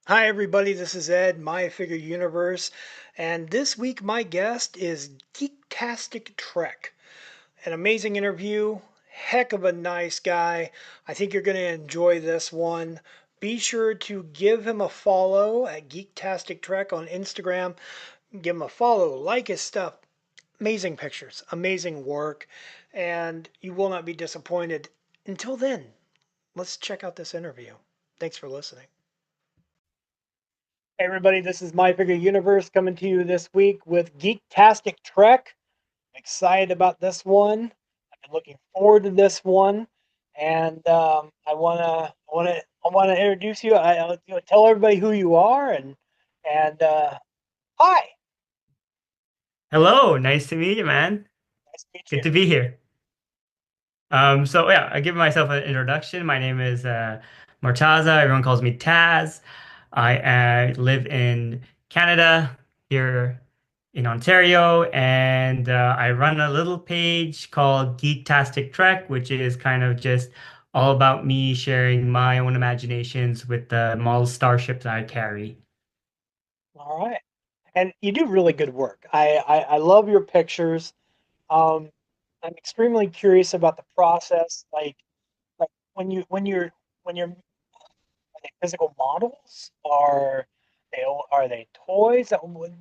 Hi, everybody. This is Ed, My Figure Universe, and this week my guest is Geektastic Trek. An amazing interview, heck of a nice guy. I think you're going to enjoy this one. Be sure to give him a follow at Geektastic Trek on Instagram. Give him a follow, like his stuff. Amazing pictures, amazing work, and you will not be disappointed. Until then, let's check out this interview. Thanks for listening. Hey everybody, this is My Figure Universe coming to you this week with Geektastic Trek. Excited about this one. I've been looking forward to this one, and I wanna introduce you. Tell everybody who you are and hi, Hello, nice to meet you, man. nice to meet Good you. to be here. So yeah, I give myself an introduction. My name is Martaza. Everyone calls me Taz. I live in Canada, here in Ontario, and I run a little page called Geektastic Trek, which is kind of just all about me sharing my own imaginations with the model starships I carry. All right, and you do really good work. I love your pictures. Um, I'm extremely curious about the process, like when you're are they physical models? Are they toys?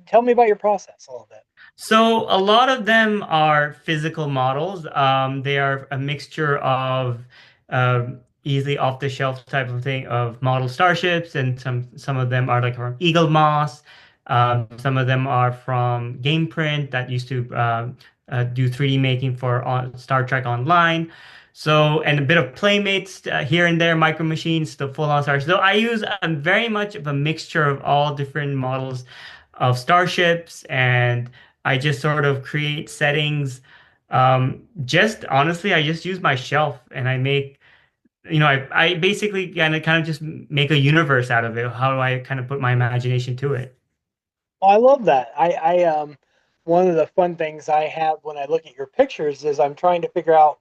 Tell me about your process a little bit. So a lot of them are physical models. They are a mixture of easily off-the-shelf type of thing of model starships, and some of them are like from Eagle Moss. Some of them are from Game Print that used to do 3D making for Star Trek Online. So, and a bit of Playmates here and there, Micro Machines, the full-on stars. So I use very much of a mixture of all different models of starships, and I just sort of create settings. Just honestly, I just use my shelf and I make, I basically kind of just make a universe out of it. How do I kind of put my imagination to it? Oh, I love that. One of the fun things I have when I look at your pictures is I'm trying to figure out,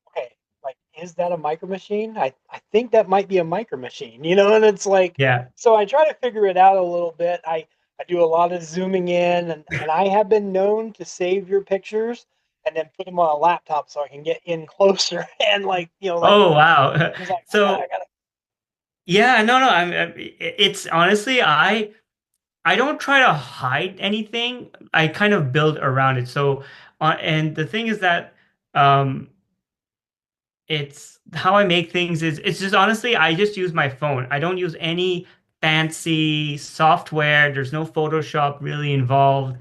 okay, like, is that a micro machine? I think that might be a micro machine, and it's like, Yeah. so I try to figure it out a little bit. I do a lot of zooming in, and I have been known to save your pictures and then put them on a laptop so I can get in closer and like, Oh, wow. it's like, I So, gotta. yeah, no, no, it's honestly, I don't try to hide anything. I kind of build around it. So, and the thing is that, um, it's how I make things is it's just honestly I just use my phone. I don't use any fancy software. There's no Photoshop really involved.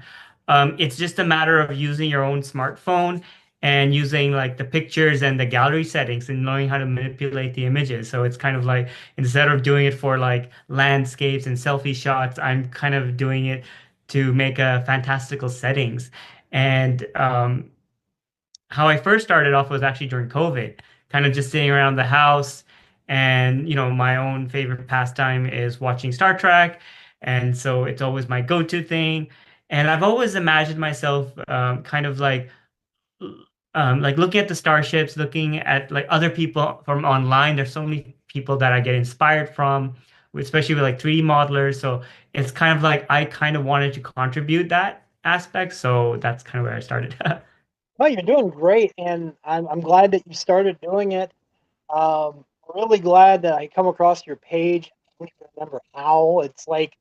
It's just a matter of using your own smartphone and using like the pictures and the gallery settings and knowing how to manipulate the images. So it's kind of like instead of doing it for like landscapes and selfie shots, I'm kind of doing it to make a fantastical settings. And how I first started off was actually during COVID, kind of just sitting around the house. And, my own favorite pastime is watching Star Trek. And so it's always my go-to thing. And I've always imagined myself kind of like looking at the starships, looking at like other people from online. There's so many people that I get inspired from, especially with like 3D modelers. So it's kind of like I kind of wanted to contribute that aspect. So that's kind of where I started. No, you're doing great, and I'm glad that you started doing it. Really glad that I come across your page. I don't even remember how. It's like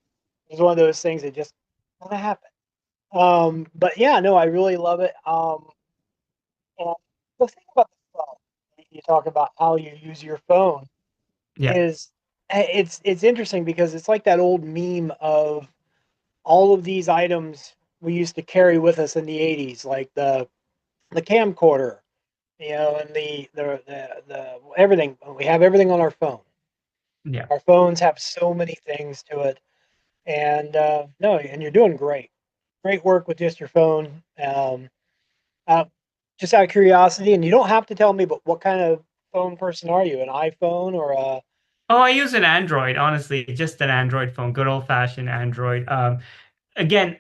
it's one of those things that just kind of happen. But yeah, no, I really love it. And the thing about the phone, you talk about how you use your phone Yeah. is it's interesting because it's like that old meme of all of these items we used to carry with us in the 80s, like the camcorder, and the everything. We have everything on our phone. Yeah. Our phones have so many things to it, and no, and you're doing great. Great work with just your phone. Uh, just out of curiosity, and you don't have to tell me, but what kind of phone person are you? An iPhone or a? Oh, I use an Android, honestly, just an Android phone, good old-fashioned Android. Again,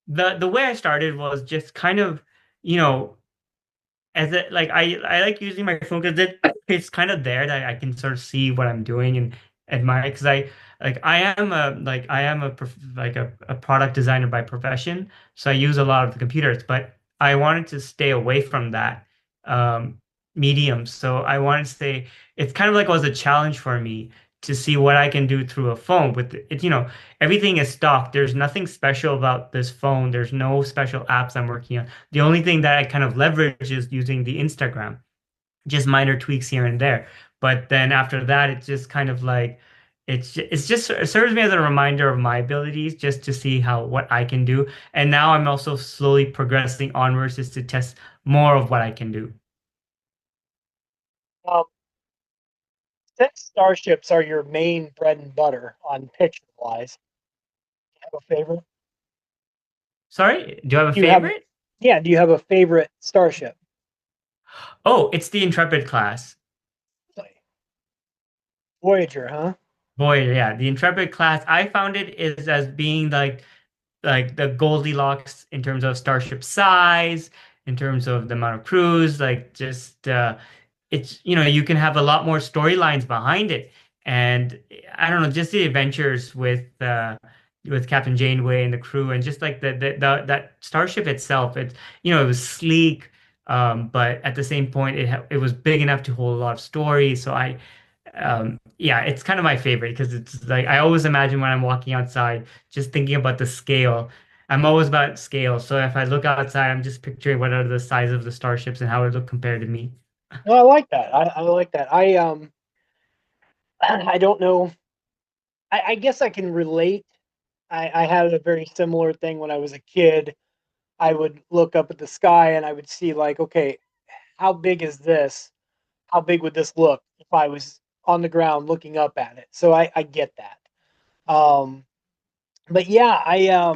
the way I started was just kind of, you know, as it like I like using my phone because it's kind of there that I can sort of see what I'm doing and admire because like I am a product designer by profession, so I use a lot of the computers, but I wanted to stay away from that um, medium. So I wanted to say it's kind of like was a challenge for me to see what I can do through a phone with it. Everything is stock. There's nothing special about this phone. There's no special apps I'm working on. The only thing that I kind of leverage is using the Instagram, just minor tweaks here and there. But then after that, it's just kind of like it's just it serves me as a reminder of my abilities just to see how what I can do. And now I'm also slowly progressing onwards just to test more of what I can do. Um, since starships are your main bread and butter on picture wise, do you have a favorite? Sorry, do you have a Do you have favorite? yeah, do you have a favorite starship? Oh, it's the Intrepid class. Voyager, huh? Boy, yeah, the Intrepid class. I found it is as being like the Goldilocks in terms of starship size, in terms of the amount of crews, like just it's you can have a lot more storylines behind it, and I don't know, just the adventures with Captain Janeway and the crew, and just like the that starship itself. It was sleek, but at the same point, it was big enough to hold a lot of story. So yeah, it's kind of my favorite because it's like I always imagine when I'm walking outside, just thinking about the scale. I'm always about scale. So if I look outside, I'm just picturing what are the size of the starships and how it look compared to me. No, I like that. I like that. I don't know. I guess I can relate. I had a very similar thing when I was a kid. I would look up at the sky and I would see like, okay, how big is this? How big would this look if I was on the ground looking up at it? So I get that. Um, but yeah, I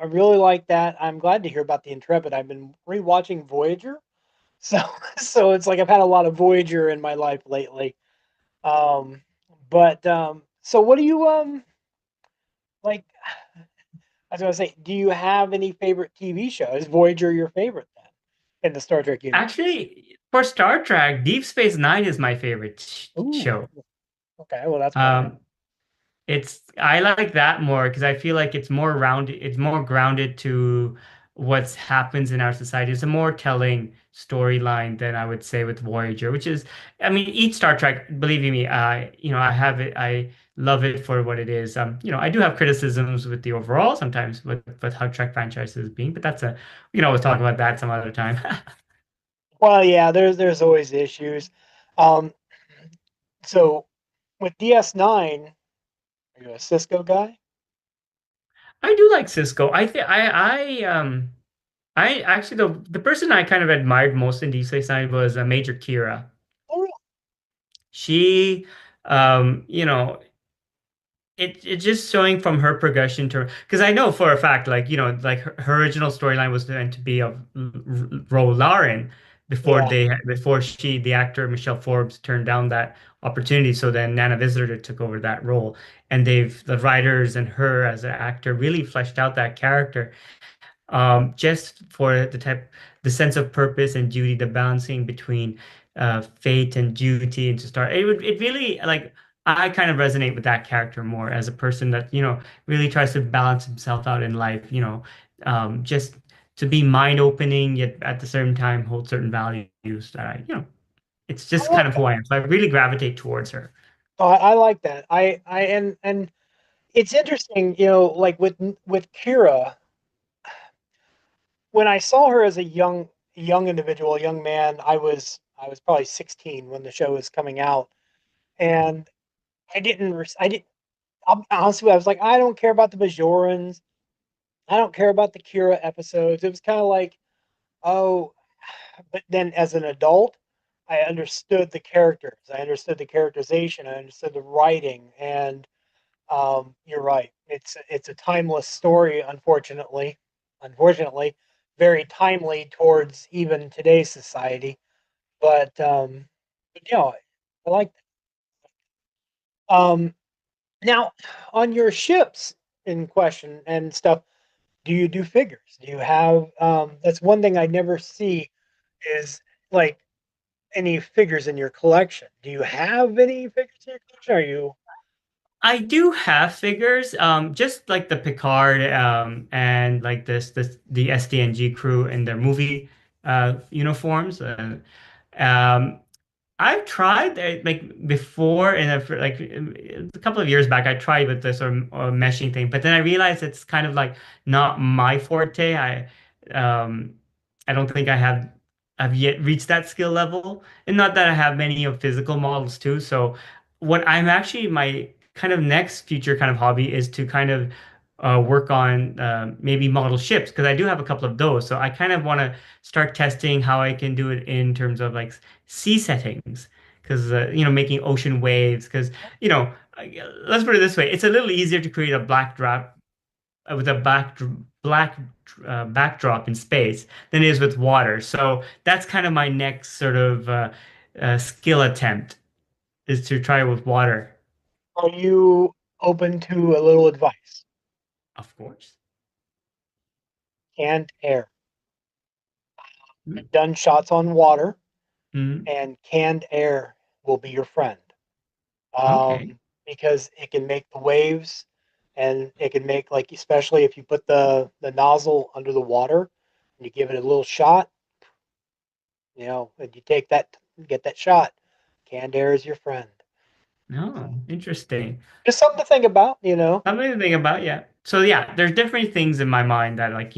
really like that. I'm glad to hear about the Intrepid. I've been rewatching Voyager, so so it's like I've had a lot of Voyager in my life lately. Um, but so what do you like? I was gonna say, do you have any favorite TV show? Is Voyager your favorite then in the Star Trek universe? Actually, for Star Trek, Deep Space Nine is my favorite Ooh, show. okay, well that's why. Um, I like that more because I feel like it's more rounded, it's more grounded to what happens in our society. It's a more telling storyline than I would say with Voyager, which is, I mean, each Star Trek, believe you me, I have it, I love it for what it is. I do have criticisms with the overall sometimes with how Trek franchise is being, but we can always talk about that some other time. Well, yeah, there's always issues. Um, so with DS9, are you a Cisco guy? I do like Cisco. I actually the person I kind of admired most in Deep Space Nine was Major Kira. Oh, She, you know, it's just showing from her progression to because I know for a fact, like like her original storyline was meant to be of Ro Laren yeah. before the actor Michelle Forbes turned down that opportunity. So then Nana Visitor took over that role, and the writers and her as an actor really fleshed out that character just for the sense of purpose and duty, the balancing between fate and duty, and to start. It really like I kind of resonate with that character more as a person that really tries to balance himself out in life. Just to be mind opening, yet at the same time hold certain values that it's I just like kind of who that. I am. So I really gravitate towards her. Oh, I like that. And it's interesting, like with Kira, when I saw her as a young individual, young man, I was probably 16 when the show was coming out, and I didn't. Honestly, I was like, I don't care about the Bajorans. I don't care about the Kira episodes. It was kind of like, oh, but then as an adult, I understood the characters. I understood the characterization. I understood the writing, and you're right. It's a timeless story, unfortunately. Unfortunately, very timely towards even today's society. But I like that. Now, on your ships in question and stuff, do you do figures? Do you have? That's one thing I never see is like any figures in your collection. Do you have any figures in your collection? Are you? I do have figures, just like the Picard, and like the SDNG crew in their movie uniforms. Um, I've tried like before in like a couple of years back. I tried with the sort of meshing thing, but then I realized it's kind of like not my forte. Um, I don't think I've yet reached that skill level, and not that I have many of physical models too. So, what I'm actually my kind of next future kind of hobby is to kind of work on maybe model ships because I do have a couple of those. So I kind of want to start testing how I can do it in terms of like sea settings because making ocean waves because you know let's put it this way, it's a little easier to create a black drop with a black backdrop in space than it is with water. So that's kind of my next sort of skill attempt is to try with water. Are you open to a little advice? Of course. Canned air. I've done shots on water, Mm-hmm. and canned air will be your friend. Okay. Because it can make the waves, and it can make, like, especially if you put the nozzle under the water and you give it a little shot, and you take that, get that shot. Canned air is your friend. No, interesting. Just something to think about. Something to think about, yeah. So yeah, there's different things in my mind that like,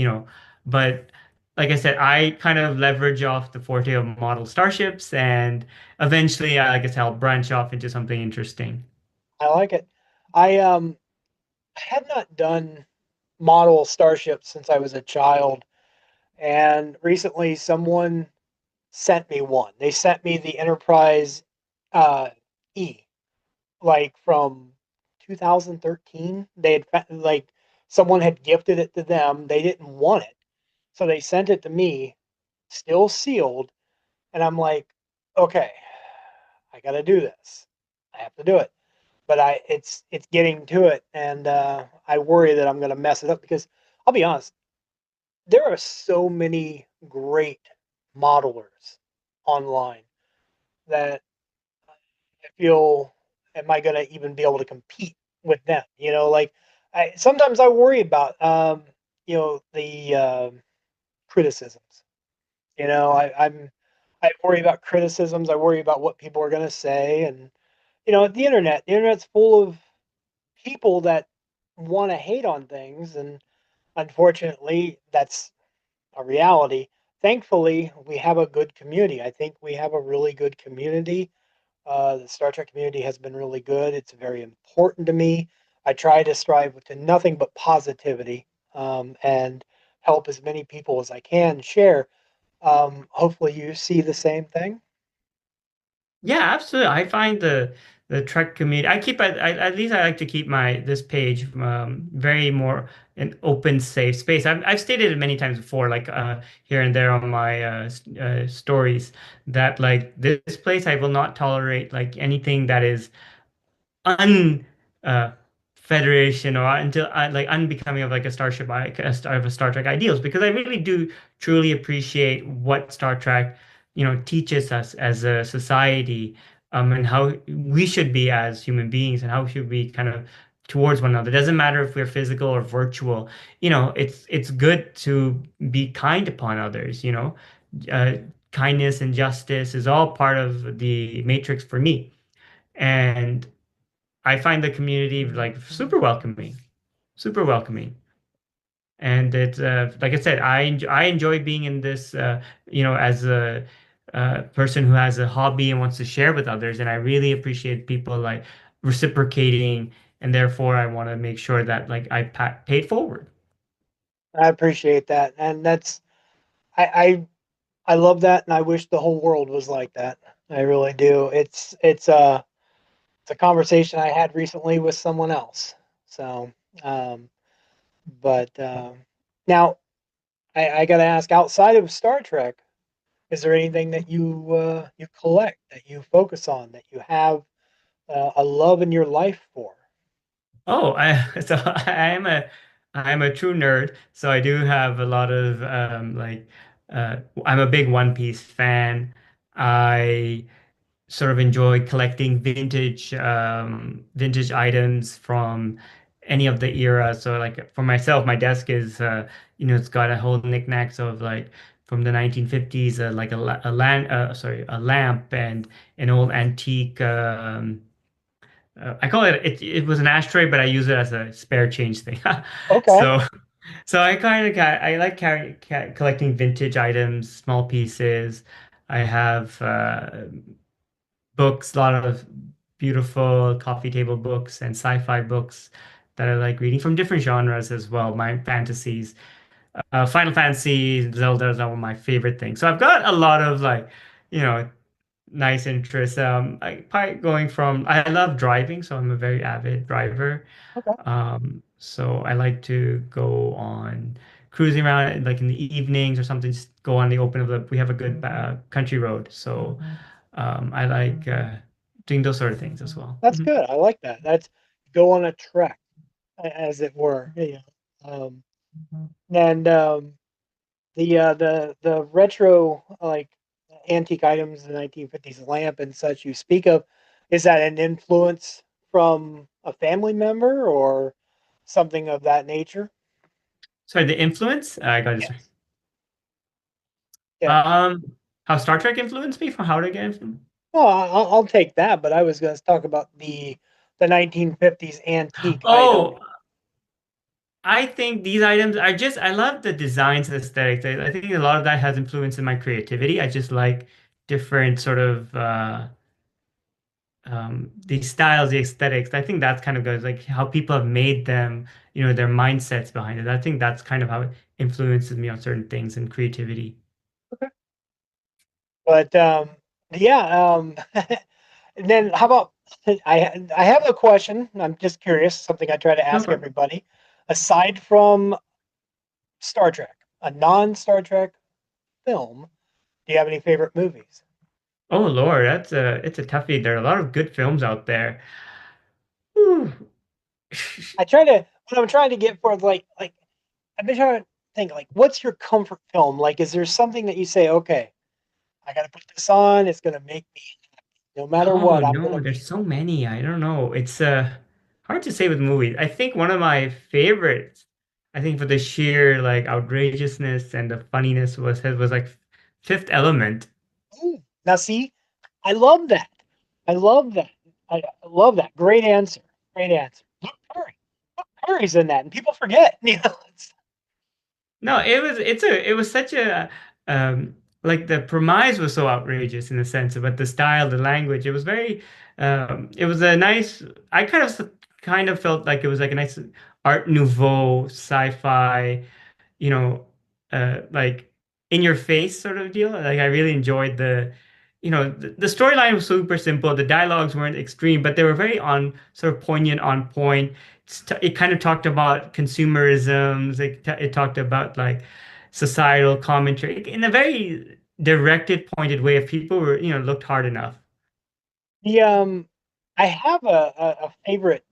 but like I said, I kind of leverage off the forte of model starships and eventually I guess I'll branch off into something interesting. I like it. I had not done model starships since I was a child, and recently someone sent me one. They sent me the Enterprise uh, E, like from 2013. They had like someone had gifted it to them. They didn't want it, so they sent it to me, still sealed. And I'm like, okay, I got to do this. I have to do it. But it's getting to it, and I worry that I'm going to mess it up because I'll be honest, there are so many great modelers online that I feel, am I going to even be able to compete with them? Like, sometimes I worry about the criticisms. I worry about criticisms. I worry about what people are going to say, and the internet's full of people that want to hate on things, and unfortunately, that's a reality. Thankfully, we have a good community. I think we have a really good community. The Star Trek community has been really good. It's very important to me. I try to strive to nothing but positivity, and help as many people as I can share. Hopefully, you see the same thing. Yeah, absolutely. I find the Trek community. At least I like to keep my this page very more an open, safe space. I've stated it many times before, like here and there on my stories, that like this place I will not tolerate like anything that is un federation or until like unbecoming of like a starship like of a Star Trek ideals because I really do truly appreciate what Star Trek teaches us as a society and how we should be as human beings and how should we kind of towards one another. It doesn't matter if we're physical or virtual. It's good to be kind upon others. Uh, Kindness and justice is all part of the matrix for me. And I find the community like super welcoming. And it's like I said, I enjoy being in this, as a person who has a hobby and wants to share with others. And I really appreciate people like reciprocating, and therefore I want to make sure that like pay it forward. I appreciate that, and I love that, and I wish the whole world was like that. I really do. It's a conversation I had recently with someone else. So, um, but now I got to ask, outside of Star Trek, is there anything that you collect, that you focus on, that you have a love in your life for? Oh, so I am a true nerd. So I do have a lot of I'm a big One Piece fan. I sort of enjoy collecting vintage items from any of the era. So like for myself, my desk is it's got a whole knickknacks of like from the 1950s, like a lamp and an old antique. I call it was an ashtray, but I use it as a spare change thing. Okay. So I kind of I like collecting vintage items, small pieces. I have books, a lot of beautiful coffee table books and sci-fi books that I like reading from different genres as well. My fantasies, Final Fantasy, Zelda is one of my favorite things. So I've got a lot of like, you know, nice interests. Probably going from I love driving, so I'm a very avid driver. Okay. So I like to go on cruising around like in the evenings or something, just go on the open of the, we have a good country road. So I like doing those sort of things as well. That's Mhm. good. I like that. That's go on a trek, as it were. And the retro like antique items, the 1950s lamp and such you speak of, is that an influence from a family member or something of that nature? Sorry, the influence? I got this. Yes. Yeah. Um, how Star Trek influenced me from how to get influenced? Well, I'll take that, but I was going to talk about the 1950s antique item. Oh, I think these items are just, I love the designs and aesthetics. I think a lot of that has influence in my creativity. I just like different sort of the styles, the aesthetics. I think that's kind of goes like how people have made them, their mindsets behind it. I think that's kind of how it influences me on certain things and creativity. Okay. But yeah, and then how about I have a question. I'm just curious, something I try to No, ask but everybody. Aside from Star Trek, a non-Star Trek film, do you have any favorite movies? oh Lord, it's a toughie. There are a lot of good films out there. Whew. I try to what I'm trying to get for like I've been trying to think like what's your comfort film? Like is there something that you say, okay, I gotta put this on, it's gonna make me no matter Oh what, I'm gonna no, be there's so many. I don't know. It's hard to say with movies. I think one of my favorites, I think for the sheer like outrageousness and the funniness was like Fifth Element. Ooh. Now see, I love that. I love that. I love that. Great answer. Great answer. Luke Perry. Luke Perry's in that, and people forget. No, it was such a like the premise was so outrageous in the sense of but the style, the language, it was very it was a nice I kind of felt like it was like a nice Art Nouveau sci-fi, you know, like in your face sort of deal. Like I really enjoyed the storyline was super simple. The dialogues weren't extreme, but they were very on sort of poignant, on point. It kind of talked about consumerisms. It talked about like societal commentary in a very directed, pointed way. If people were, looked hard enough. the I have a favorite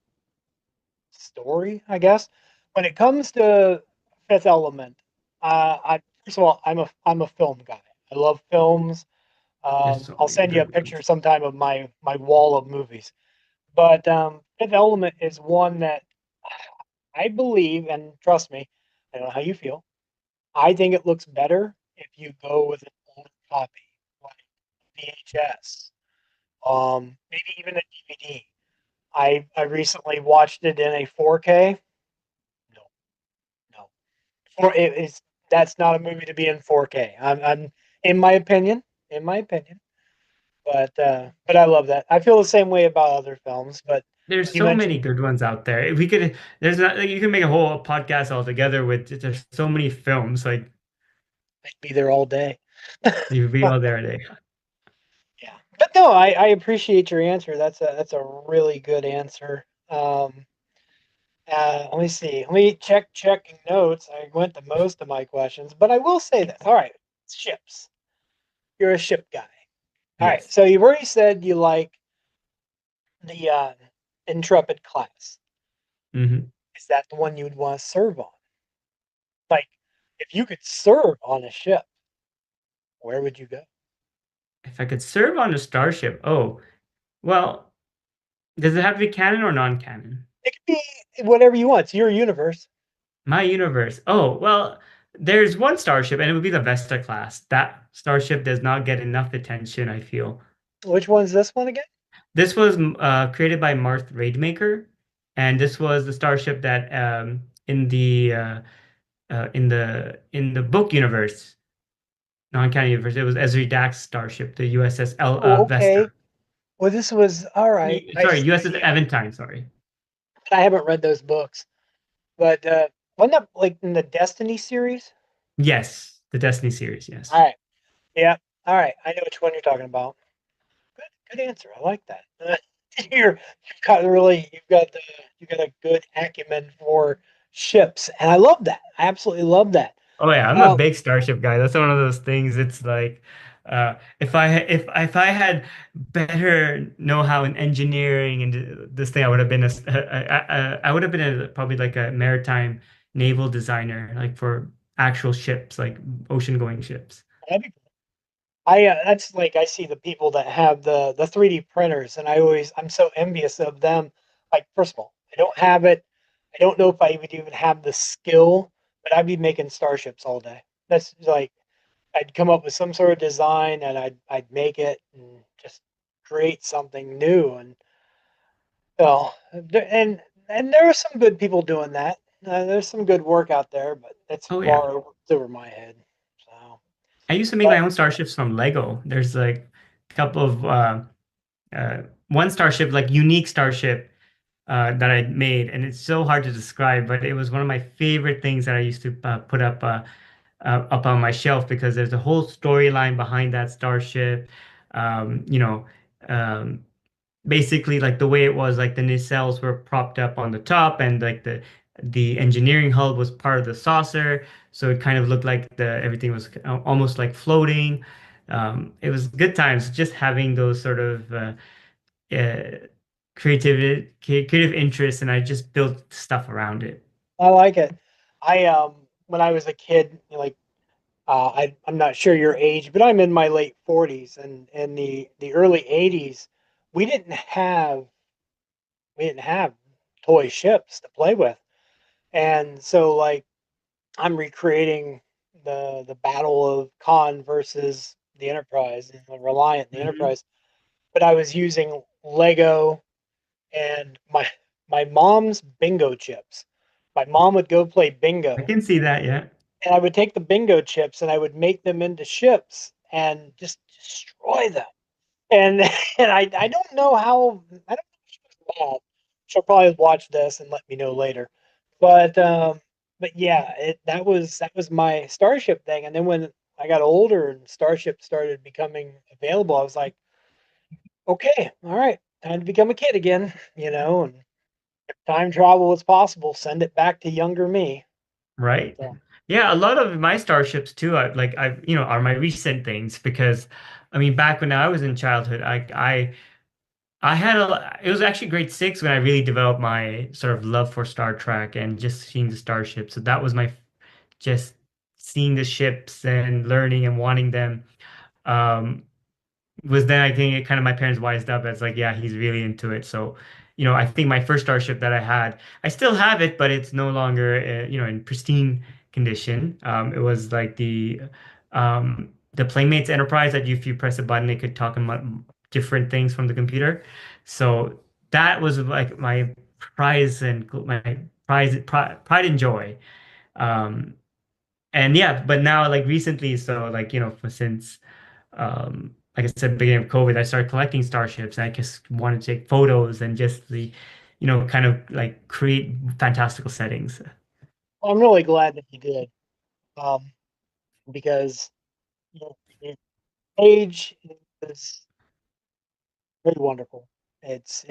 story, I guess. When it comes to Fifth Element, I first of all, I'm a film guy. I love films. There's so I'll many send you a good picture ones. sometime of my wall of movies. But Fifth Element is one that I believe, and trust me, I don't know how you feel. I think it looks better if you go with an older copy, like VHS, maybe even a DVD. I recently watched it in a 4K. No, no, it is that's not a movie to be in 4K. I'm in my opinion, in my opinion. But I love that. I feel the same way about other films. But There's you so many mentioned good ones out there. We could, there's not, like, you can make a whole podcast all together with, there's so many films, like, I'd be there all day. you'd be all there today. Yeah, but no, I appreciate your answer. That's a really good answer. Let me see. Let me checking notes. I went to most of my questions, but I will say this. All right, ships. You're a ship guy. All right, Yes. so you've already said you like the Intrepid class. Hmm. Is that the one you'd want to serve on? Like, if you could serve on a ship, where would you go? If I could serve on a starship, oh, well, does it have to be canon or non-canon? It could be whatever you want. It's your universe. My universe. Oh, well, there's one starship, and it would be the Vesta class. That starship does not get enough attention, I feel. Which one's this one again? This was created by Marth Raidmaker, and this was the starship that in the book universe, non-canon universe, it was Ezri Dax's starship, the USS Oh, Vesta. okay. Well, this was all right. Sorry, I USS see. Eventide. Sorry. I haven't read those books, but wasn't that like in the Destiny series? Yes, the Destiny series. All Yes. right. Yeah. All right. I know which one you're talking about. Good answer. I like that. You've got a good acumen for ships, and I love that. I absolutely love that. Oh yeah, I'm a Um, big Starship guy. That's one of those things. It's like, if I had better know-how in engineering and this thing, I would have been I would have been probably like a maritime naval designer, like for actual ships, like ocean-going ships. that'd be that's like I see the people that have the 3D printers, and I'm so envious of them. Like, first of all, I don't have it. I don't know if I would even have the skill, but I'd be making starships all day. That's like I'd come up with some sort of design, and I'd make it and just create something new. And and there are some good people doing that. There's some good work out there, but it's Oh yeah, far over my head. So, I used to make my but own starships from Lego. There's like a couple of one starship, like unique starship that I made, and it's so hard to describe, but it was one of my favorite things that I used to put up on my shelf because there's a whole storyline behind that starship. You know, um, basically like the way it was, like the nacelles were propped up on the top, and like the engineering hull was part of the saucer, so it kind of looked like the everything was almost like floating. It was good times just having those sort of creative interests, and I just built stuff around it. I like it. I when I was a kid, like I'm not sure your age, but I'm in my late 40s, and in the early 80s, we didn't have we didn't have toy ships to play with, and so like I'm recreating the battle of Khan versus the Enterprise and the Reliant and the Mhm. Enterprise, but I was using Lego and my mom's bingo chips. My mom would go play I bingo, can see that, yeah. and I would take the bingo chips and I would make them into ships and just destroy them. And and I don't know how I don't know if she was mad. She'll probably watch this and let me know later. But yeah, that was my Starship thing. And then when I got older and Starship started becoming available, I was like, okay, all right, time to become a kid again, and if time travel is possible, send it back to younger me. But Right. Yeah, a lot of my starships too, are my recent things because, I mean, back when I was in childhood, I had it was actually grade six when I really developed my sort of love for Star Trek and just seeing the starships. So that was my just seeing the ships and learning and wanting them. Um, was then I think it kind of my parents wised up as like, yeah, he's really into it. So, I think my first starship that I had, I still have it, but it's no longer, in pristine condition. It was like the Playmates Enterprise that if you press a button, it could talk about different things from the computer. So that was like my pride and joy. Um, and yeah, but now like recently, so like, since like I said, beginning of COVID, I started collecting starships. And I just wanted to take photos and just kind of like create fantastical settings. well, I'm really glad that you did, um, because you know, age is very wonderful. It's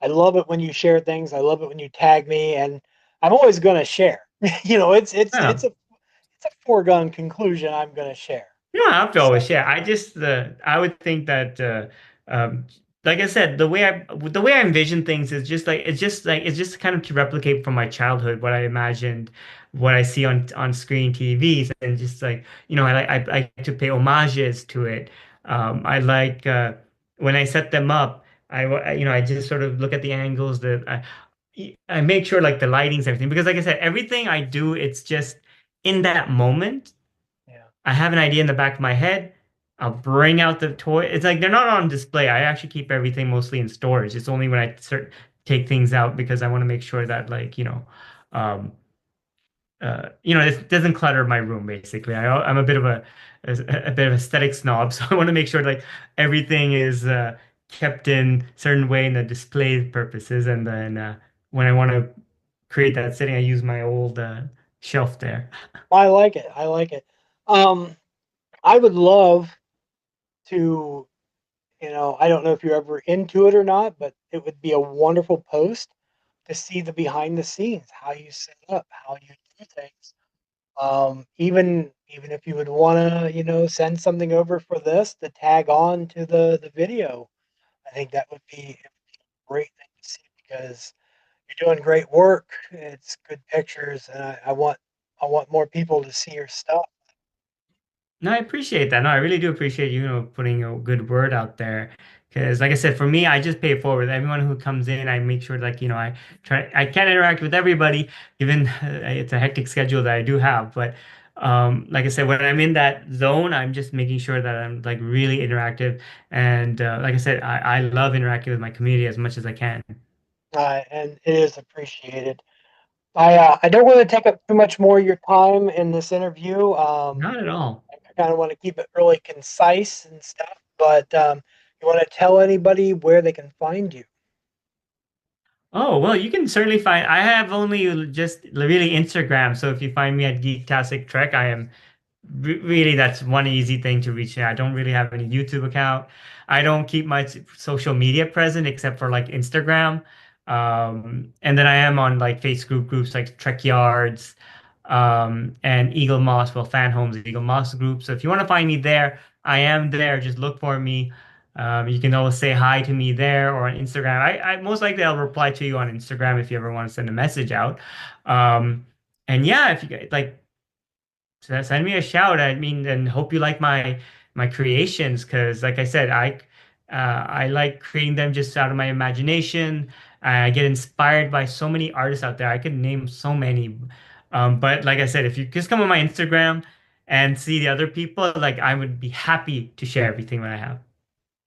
I love it when you share things. I love it when you tag me, and I'm always going to share. Yeah. It's a foregone conclusion. I'm going to share. You don't have to So always share. I would think that um, like I said, the way I envision things is just like it's just kind of to replicate from my childhood what I imagined, what I see on screen TVs, and just like I like to pay homages to it. I like when I set them up. I just sort of look at the angles that I make sure like the lighting's everything because like I said, everything I do, it's just in that moment. Yeah. I have an idea in the back of my head. I'll bring out the toy. It's like they're not on display. I actually keep everything mostly in storage. It's only when I start take things out because I want to make sure that um, it doesn't clutter my room basically. I'm a bit of aesthetic snob, so I want to make sure like everything is kept in certain way in the display purposes, and then when I want to create that setting, I use my old shelf there. I like it. I like it. Um, I would love to, I don't know if you're ever into it or not, but it would be a wonderful post to see the behind the scenes, how you set up, how you do things. Even if you would want to, send something over for this to tag on to the video, I think that would be a great thing to see because you're doing great work. It's good pictures, and I want more people to see your stuff. No, I appreciate that. No, I really do appreciate putting a good word out there. Because, like I said, for me, I just pay it forward. Everyone who comes in, I make sure, I can't interact with everybody, given it's a hectic schedule that I do have. But, like I said, when I'm in that zone, I'm just making sure that I'm like really interactive. And, like I said, I love interacting with my community as much as I can. And it is appreciated. I don't want to take up too much more of your time in this interview. Not at all. I kind of want to keep it really concise and stuff. But you want to tell anybody where they can find you? Oh, well, you can certainly find. I have only just really Instagram. So if you find me at Geektastic Trek, I am really, that's one easy thing to reach out. I don't really have any YouTube account. I don't keep much social media present except for like Instagram. And then I am on like Facebook groups like Trek Yards, and Eagle Moss, well, Fan Homes Eagle Moss group. So if you want to find me there, I am there. Just look for me. You can always say hi to me there or on Instagram. I most likely I'll reply to you on Instagram if you ever want to send a message out. Um, and yeah, if you like, so send me a shout. I mean, and hope you like my creations because, like I said, I like creating them just out of my imagination. I get inspired by so many artists out there. I could name so many, but like I said, if you just come on my Instagram and see the other people, like I would be happy to share everything that I have.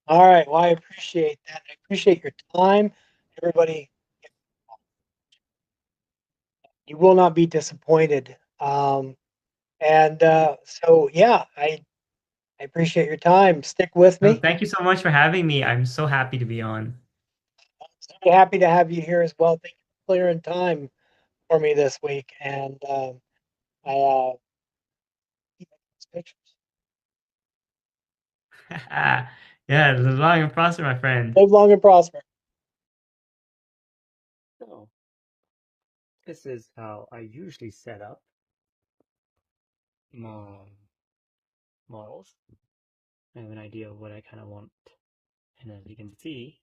All right. Well, I appreciate that. I appreciate your time. Everybody, you will not be disappointed. And so, yeah, I appreciate your time. Stick with No, me. thank you so much for having me. I'm so happy to be on. I'm so happy to have you here as well. Thank you for clearing time for me this week. And I keep making these pictures. Yeah, live long and prosper, my friend. Live long and prosper. So, this is how I usually set up my models. I have an idea of what I kind of want. And as you can see,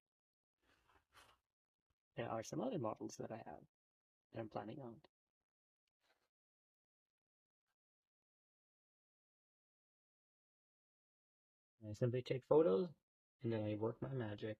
there are some other models that I have that I'm planning on. I simply take photos and then I work my magic.